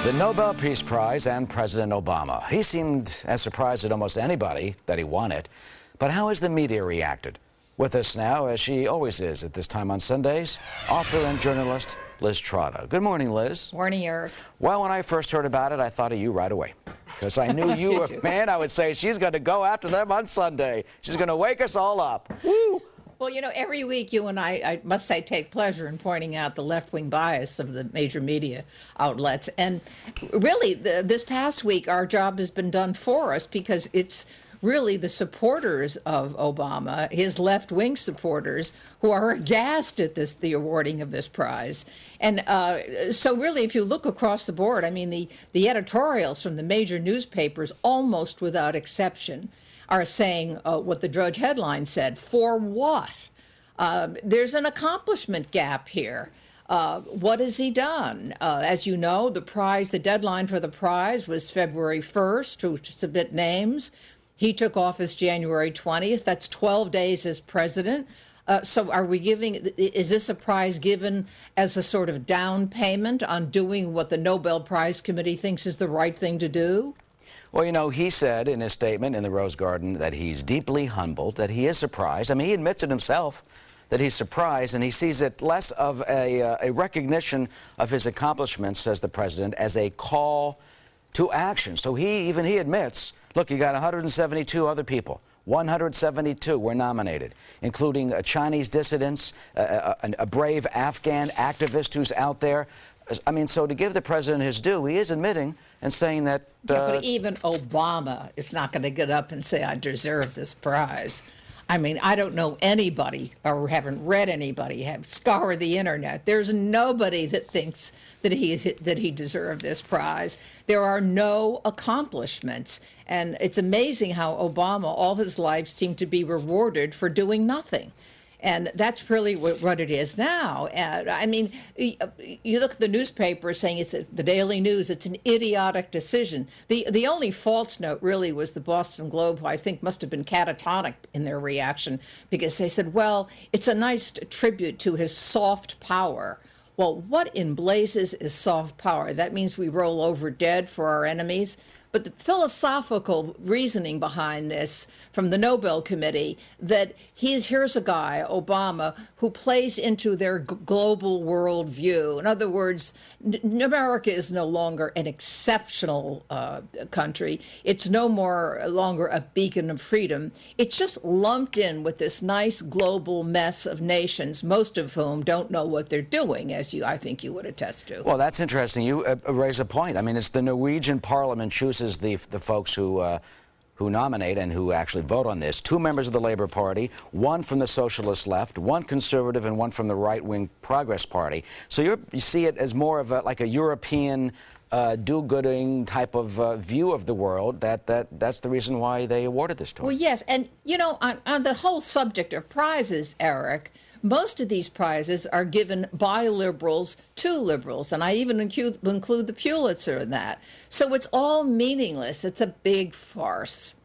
The Nobel Peace Prize and President Obama. He seemed as surprised as almost anybody that he won it. But how has the media reacted? With us now, as she always is at this time on Sundays, author and journalist Liz Trotta. Good morning, Liz. Morning, Eric. Well, when I first heard about it, I thought of you right away. Because I knew you were, man, I would say she's going to go after them on Sunday. She's going to wake us all up. Woo! Well, you know, every week you and I must say, take pleasure in pointing out the left-wing bias of the major media outlets. And really, this past week, our job has been done for us because it's really the supporters of Obama, his left-wing supporters, who are aghast at the awarding of this prize. And so really, if you look across the board, I mean, the editorials from the major newspapers, almost without exception, are saying what the Drudge headline said. For what? There's an accomplishment gap here. What has he done? As you know, the deadline for the prize was February 1st to submit names. He took office January 20th. That's 12 days as president. So is this a prize given as a sort of down payment on doing what the Nobel Prize Committee thinks is the right thing to do? Well, you know, he said in his statement in the Rose Garden that he's deeply humbled, that he is surprised. I mean, he admits it himself that he's surprised, and he sees it less of a recognition of his accomplishments, says the president, as a call to action. So he admits, look, you got 172 other people. 172 were nominated, including Chinese dissidents, a brave Afghan activist who's out there. I mean, so to give the president his due, he is admitting and saying that... but even Obama is not going to get up and say, I deserve this prize. I mean, I don't know anybody, or haven't read anybody, have scoured the internet. There's nobody that thinks that he deserved this prize. There are no accomplishments. And it's amazing how Obama, all his life, seemed to be rewarded for doing nothing. And that's really what it is now. I mean, you look at the newspaper saying it's the Daily News, it's an idiotic decision. The only false note really was the Boston Globe, who I think must have been catatonic in their reaction, because they said, well, it's a nice tribute to his soft power. Well, what in blazes is soft power? That means we roll over dead for our enemies? But the philosophical reasoning behind this from the Nobel Committee, that here's a guy, Obama, who plays into their global worldview. In other words, America is no longer an exceptional country. It's no longer a beacon of freedom. It's just lumped in with this nice global mess of nations, most of whom don't know what they're doing, as I think you would attest to. Well, that's interesting. You raise a point. I mean, it's the Norwegian parliament chooses the folks who nominate and who actually vote on this. 2 members of the Labour Party, 1 from the socialist left, 1 conservative, and 1 from the right-wing Progress Party. So you see it as more of like a European do-gooding type of view of the world. That's the reason why they awarded this to him. Well, yes, and you know, on the whole subject of prizes, Eric, most of these prizes are given by liberals to liberals, and I even include the Pulitzer in that. So it's all meaningless. It's a big farce.